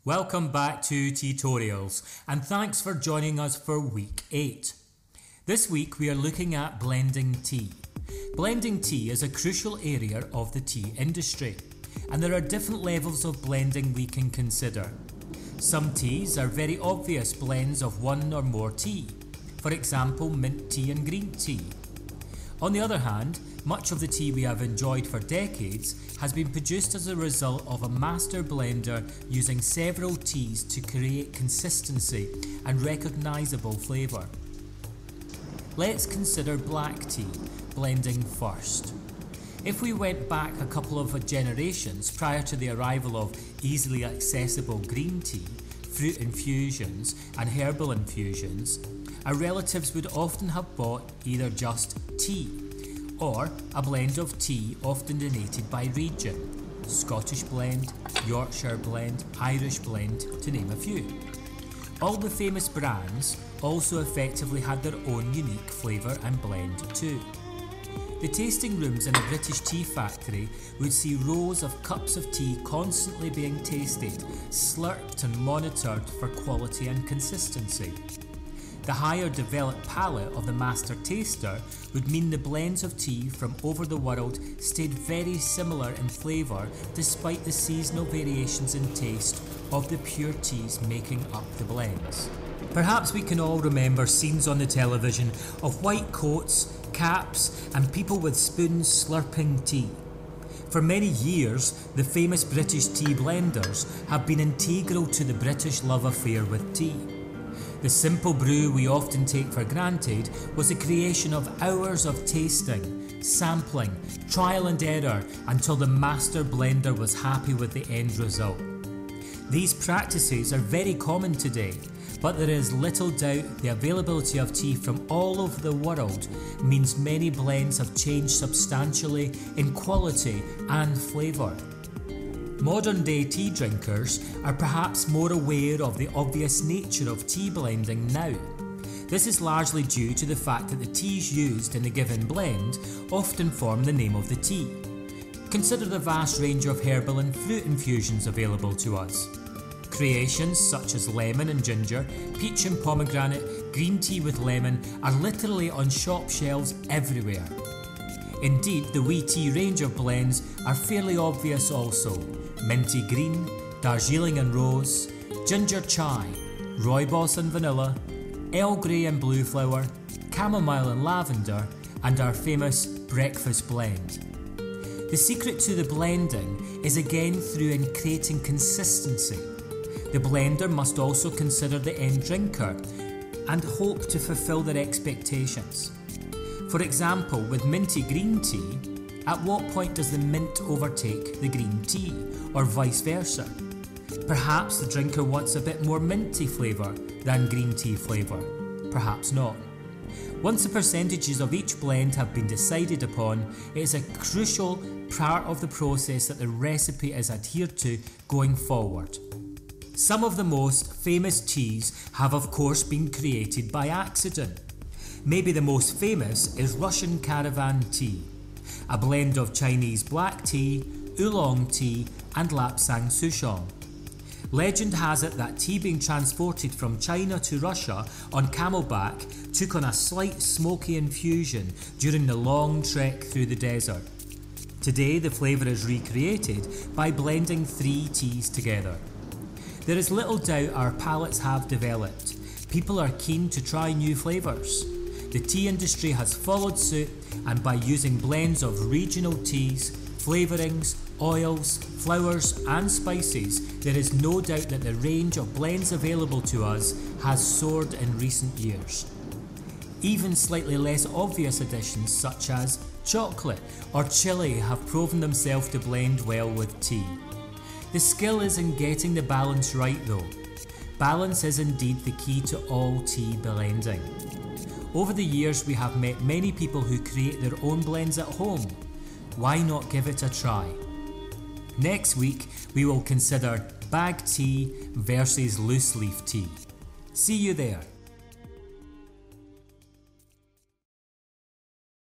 Welcome back to Teatorials, and thanks for joining us for week 8. This week we are looking at blending tea. Blending tea is a crucial area of the tea industry, and there are different levels of blending we can consider. Some teas are very obvious blends of one or more tea, for example mint tea and green tea. On the other hand, much of the tea we have enjoyed for decades has been produced as a result of a master blender using several teas to create consistency and recognisable flavour. Let's consider black tea blending first. If we went back a couple of generations prior to the arrival of easily accessible green tea, fruit infusions and herbal infusions, our relatives would often have bought either just tea or a blend of tea often donated by region, Scottish blend, Yorkshire blend, Irish blend, to name a few. All the famous brands also effectively had their own unique flavour and blend too. The tasting rooms in a British tea factory would see rows of cups of tea constantly being tasted, slurped and monitored for quality and consistency. The higher developed palate of the master taster would mean the blends of tea from over the world stayed very similar in flavour despite the seasonal variations in taste of the pure teas making up the blends. Perhaps we can all remember scenes on the television of white coats, caps and people with spoons slurping tea. For many years, the famous British tea blenders have been integral to the British love affair with tea. The simple brew we often take for granted was the creation of hours of tasting, sampling, trial and error until the master blender was happy with the end result. These practices are very common today, but there is little doubt the availability of tea from all over the world means many blends have changed substantially in quality and flavour. Modern day tea drinkers are perhaps more aware of the obvious nature of tea blending now. This is largely due to the fact that the teas used in a given blend often form the name of the tea. Consider the vast range of herbal and fruit infusions available to us. Creations such as lemon and ginger, peach and pomegranate, green tea with lemon are literally on shop shelves everywhere. Indeed, the wee tea range of blends are fairly obvious also. Minty green, Darjeeling and rose, ginger chai, rooibos and vanilla, Earl Grey and blue flower, chamomile and lavender, and our famous breakfast blend. The secret to the blending is again through in creating consistency. The blender must also consider the end drinker and hope to fulfill their expectations. For example, with minty green tea, at what point does the mint overtake the green tea, or vice versa? Perhaps the drinker wants a bit more minty flavour than green tea flavour. Perhaps not. Once the percentages of each blend have been decided upon, it is a crucial part of the process that the recipe is adhered to going forward. Some of the most famous teas have of course been created by accident. Maybe the most famous is Russian caravan tea, a blend of Chinese black tea, oolong tea and lapsang souchong. Legend has it that tea being transported from China to Russia on camelback took on a slight smoky infusion during the long trek through the desert. Today the flavour is recreated by blending 3 teas together. There is little doubt our palates have developed. People are keen to try new flavours. The tea industry has followed suit, and by using blends of regional teas, flavourings, oils, flowers and spices, there is no doubt that the range of blends available to us has soared in recent years. Even slightly less obvious additions such as chocolate or chili have proven themselves to blend well with tea. The skill is in getting the balance right though. Balance is indeed the key to all tea blending. Over the years we have met many people who create their own blends at home. Why not give it a try? Next week we will consider bag tea versus loose leaf tea. See you there.